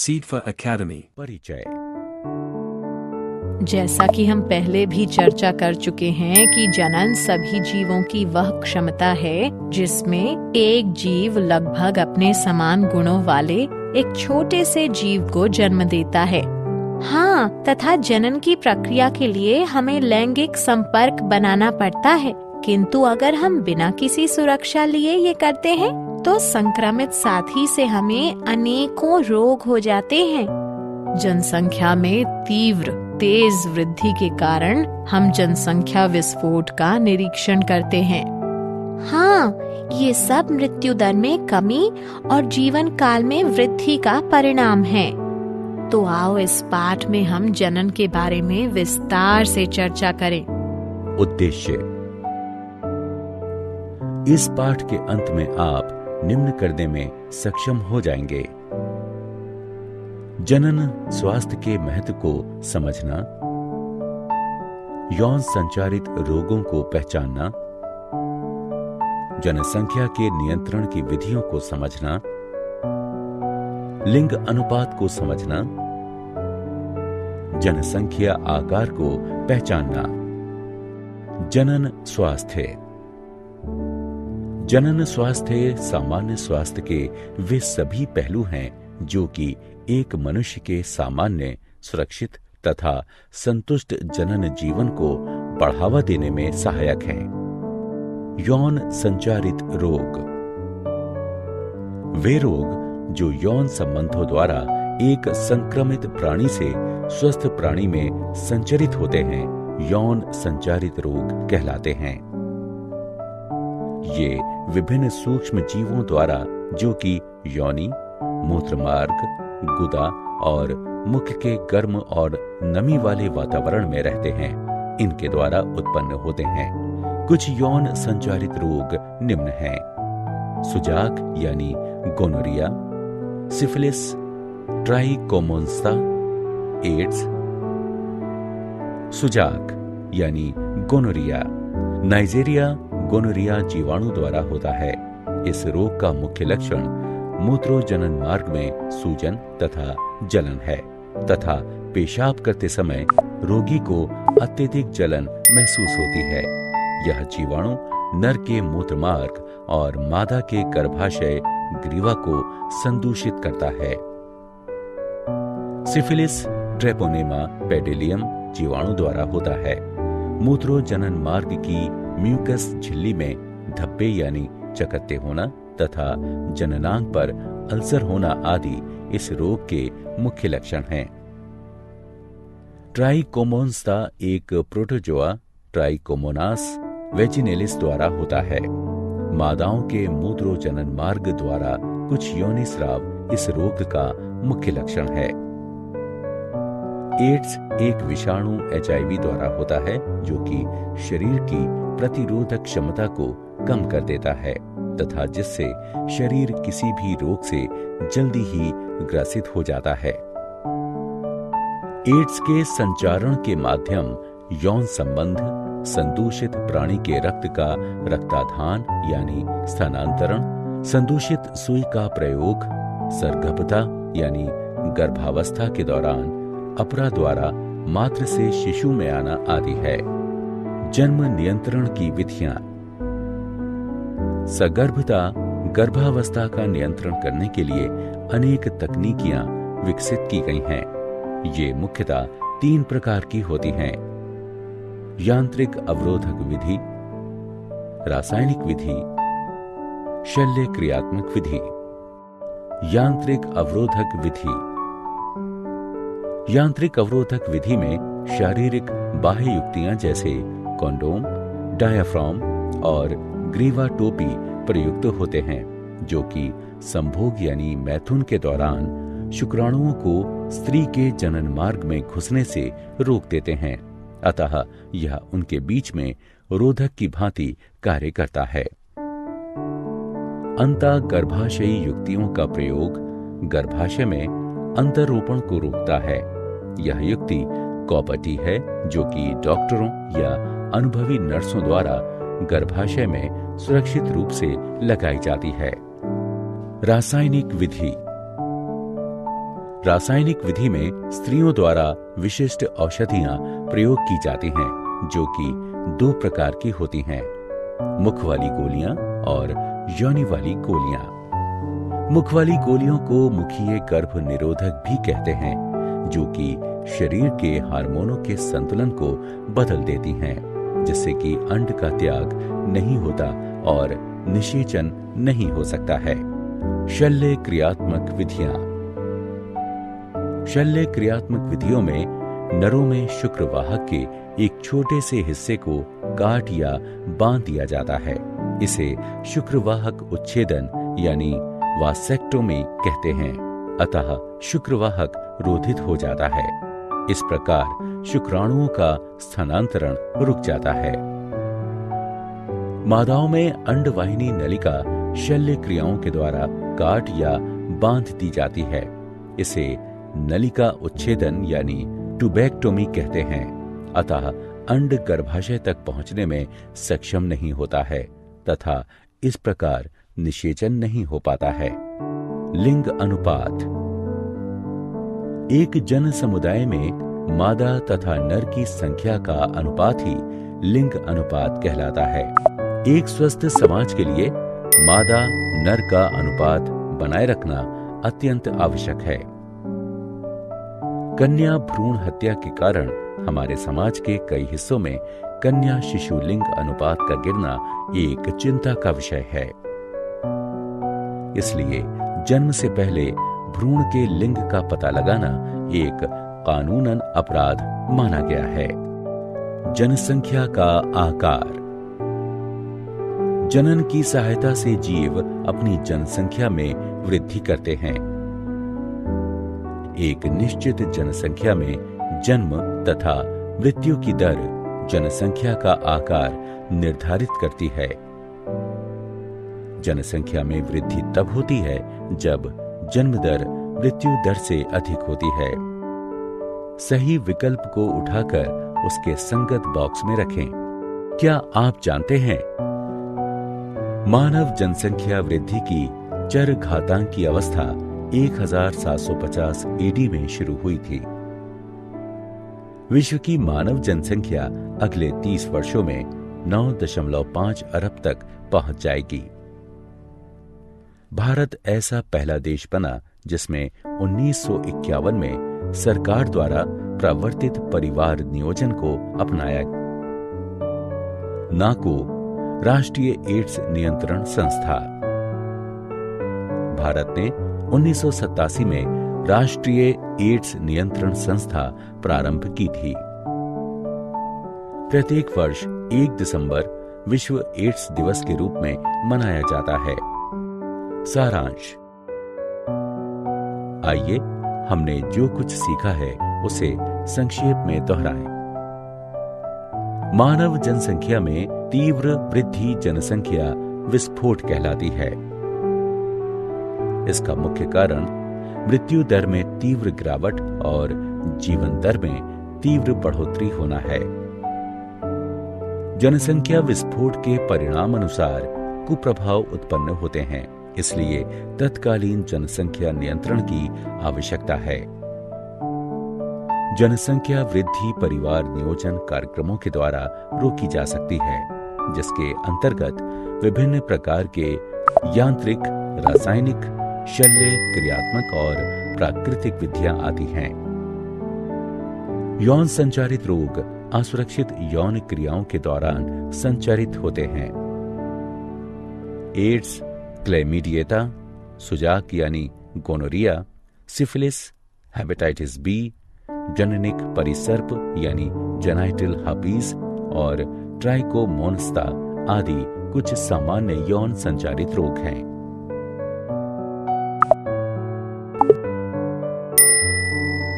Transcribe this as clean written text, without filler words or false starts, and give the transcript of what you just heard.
Seedfa Academy. परिचय। जैसा कि हम पहले भी चर्चा कर चुके हैं कि जनन सभी जीवों की वह क्षमता है जिसमें एक जीव लगभग अपने समान गुणों वाले एक छोटे से जीव को जन्म देता है। हाँ, तथा जनन की प्रक्रिया के लिए हमें लैंगिक संपर्क बनाना पड़ता है, किंतु अगर हम बिना किसी सुरक्षा लिए ये करते हैं तो संक्रमित साथी से हमें अनेकों रोग हो जाते हैं। जनसंख्या में तीव्र तेज वृद्धि के कारण हम जनसंख्या विस्फोट का निरीक्षण करते हैं। हाँ, ये सब मृत्यु दर में कमी और जीवन काल में वृद्धि का परिणाम है। तो आओ इस पाठ में हम जनन के बारे में विस्तार से चर्चा करें। उद्देश्य। इस पाठ के अंत में आप निम्न करने में सक्षम हो जाएंगे: जनन स्वास्थ्य के महत्व को समझना, यौन संचारित रोगों को पहचानना, जनसंख्या के नियंत्रण की विधियों को समझना, लिंग अनुपात को समझना, जनसंख्या आकार को पहचानना। जनन स्वास्थ्य। जनन स्वास्थ्य सामान्य स्वास्थ्य के वे सभी पहलू हैं जो कि एक मनुष्य के सामान्य, सुरक्षित तथा संतुष्ट जनन जीवन को बढ़ावा देने में सहायक हैं। यौन संचारित रोग। वे रोग जो यौन संबंधों द्वारा एक संक्रमित प्राणी से स्वस्थ प्राणी में संचरित होते हैं, यौन संचारित रोग कहलाते हैं। ये विभिन्न सूक्ष्म जीवों द्वारा, जो कि योनि, मूत्रमार्ग, गुदा और मुख के गर्म और नमी वाले वातावरण में रहते हैं, इनके द्वारा उत्पन्न होते हैं। कुछ यौन संचारित रोग निम्न हैं: सुजाक यानी गोनोरिया, सिफिलिस, ट्राइकोमोन्स्ता, एड्स। सुजाक यानी गोनोरिया नाइजीरिया गोनोरिया जीवाणु द्वारा होता है। इस रोग का मुख्य लक्षण मूत्रोजनन मार्ग में सूजन तथा जलन है तथा पेशाब करते समय रोगी को अत्यधिक जलन महसूस होती है। यह जीवाणु नर के मूत्रमार्ग और मादा के गर्भाशय ग्रीवा को संदूषित करता है। सिफिलिस ट्रेपोनेमा पेडिलियम जीवाणु द्वारा होता है। मूत्रोजनन मार्ग की म्यूकस झिल्ली में धब्बे यानी चकत्ते होना तथा जननांग पर अल्सर होना आदि इस रोग के मुख्य लक्षण हैं। ट्राइकोमोन्स्ता एक प्रोटोजोआ ट्राइकोमोनास वेजिनेलिस द्वारा होता है। मादाओं के मूत्रोजनन मार्ग द्वारा कुछ योनिस्राव इस रोग का मुख्य लक्षण है। एड्स एक विषाणु HIV द्वारा होता है, जो कि शरीर की प्रतिरोधक क्षमता को कम कर देता है तथा जिससे शरीर किसी भी रोग से जल्दी ही ग्रसित हो जाता है। एड्स के संचारण के माध्यम यौन संबंध, संदूषित प्राणी के रक्त का रक्ताधान यानी स्थानांतरण, संदूषित सुई का प्रयोग, सरगर्भता यानी गर्भावस्था के दौरान अपरा द्वारा मातृ से शिशु में आना आदि है। जन्म नियंत्रण की विधियां। सगर्भता गर्भावस्था का नियंत्रण करने के लिए अनेक तकनीकियां विकसित की गई हैं। ये मुख्यतः 3 प्रकार की होती हैं: यांत्रिक अवरोधक विधि, रासायनिक विधि, शल्य क्रियात्मक विधि। यांत्रिक अवरोधक विधि। यांत्रिक अवरोधक विधि में शारीरिक बाह्य युक्तियां जैसे कॉन्डोम, डायाफ्राम और ग्रीवा टोपी प्रयुक्त होते हैं, जो कि संभोग यानी मैथुन के दौरान शुक्राणुओं को स्त्री के जनन मार्ग में घुसने से रोक देते हैं। अतः यह उनके बीच में रोधक की भांति कार्य करता है। अंतःगर्भाशयी युक्तियों का प्रयोग गर्भाशय में अंतरोपण को रोकता है। यह युक्ति कॉपर्टी है, जो कि डॉक्टरों या अनुभवी नर्सों द्वारा गर्भाशय में सुरक्षित रूप से लगाई जाती है। रासायनिक विधि। रासायनिक विधि में स्त्रियों द्वारा विशिष्ट औषधियां प्रयोग की जाती हैं, जो कि 2 प्रकार की होती हैं, मुख वाली गोलियां और योनि वाली गोलियां। मुख वाली गोलियों को मुखीय गर्भ निरोधक भी कहते हैं, जो कि शरीर के हार्मोनों के संतुलन को बदल देती हैं, जिससे कि अंड का त्याग नहीं होता और निषेचन नहीं हो सकता है। शल्य क्रियात्मक विधियां। शल्य क्रियात्मक विधियों में नरों में शुक्रवाहक के एक छोटे से हिस्से को काट या बांध दिया जाता है। इसे शुक्रवाहक उच्छेदन यानी वासेक्टोमी कहते हैं। अतः शुक्रवाहक रोधित हो जाता है। इस प्रकार शुक्राणुओं का स्थानांतरण रुक जाता है। मादाओं में अंडवाहिनी नलिका शल्य क्रियाओं के द्वारा काट या बांध दी जाती है। इसे नलिका उच्छेदन यानी ट्यूबेक्टोमी कहते हैं। अतः अंड गर्भाशय तक पहुंचने में सक्षम नहीं होता है तथा इस प्रकार निषेचन नहीं हो पाता है। लिंग अनुपात। एक जन समुदाय में मादा तथा नर की संख्या का अनुपात ही लिंग अनुपात कहलाता है। एक स्वस्थ समाज के लिए मादा नर का अनुपात बनाए रखना अत्यंत आवश्यक है। कन्या भ्रूण हत्या के कारण हमारे समाज के कई हिस्सों में कन्या शिशु लिंग अनुपात का गिरना एक चिंता का विषय है। इसलिए जन्म से पहले भ्रूण के लिंग का पता लगाना एक कानूनन अपराध माना गया है। जनसंख्या का आकार। जनन की सहायता से जीव अपनी जनसंख्या में वृद्धि करते हैं। एक निश्चित जनसंख्या में जन्म तथा मृत्यु की दर जनसंख्या का आकार निर्धारित करती है। जनसंख्या में वृद्धि तब होती है जब जन्म दर मृत्यु दर से अधिक होती है। सही विकल्प को उठाकर उसके संगत बॉक्स में रखें। क्या आप जानते हैं मानव जनसंख्या वृद्धि की चर घातांक की अवस्था 1750 एडी में शुरू हुई थी। विश्व की मानव जनसंख्या अगले 30 वर्षों में 9.5 अरब तक पहुंच जाएगी। भारत ऐसा पहला देश बना जिसमें 1951 में सरकार द्वारा प्रवर्तित परिवार नियोजन को अपनाया। नाको राष्ट्रीय एड्स नियंत्रण संस्था। भारत ने 1987 में राष्ट्रीय एड्स नियंत्रण संस्था प्रारंभ की थी। प्रत्येक वर्ष 1 दिसंबर विश्व एड्स दिवस के रूप में मनाया जाता है। सारांश। आइए हमने जो कुछ सीखा है उसे संक्षेप में दोहराएं। मानव जनसंख्या में तीव्र वृद्धि जनसंख्या विस्फोट कहलाती है। इसका मुख्य कारण मृत्यु दर में तीव्र गिरावट और जीवन दर में तीव्र बढ़ोतरी होना है। जनसंख्या विस्फोट के परिणाम अनुसार कुप्रभाव उत्पन्न होते हैं, इसलिए तत्कालीन जनसंख्या नियंत्रण की आवश्यकता है। जनसंख्या वृद्धि परिवार नियोजन कार्यक्रमों के द्वारा रोकी जा सकती है, जिसके अंतर्गत विभिन्न प्रकार के यांत्रिक, रासायनिक, शल्य क्रियात्मक और प्राकृतिक विधियां आती हैं। यौन संचारित रोग असुरक्षित यौन क्रियाओं के दौरान संचारित होते हैं। एड्स, क्लैमिडिया, सुजाक यानी गोनोरिया, सिफिलिस, हेपेटाइटिस बी, जननिक परिसर्प यानी जेनाइटल हर्पीज और ट्राइकोमोनास्ता आदि कुछ सामान्य यौन संचारित रोग हैं।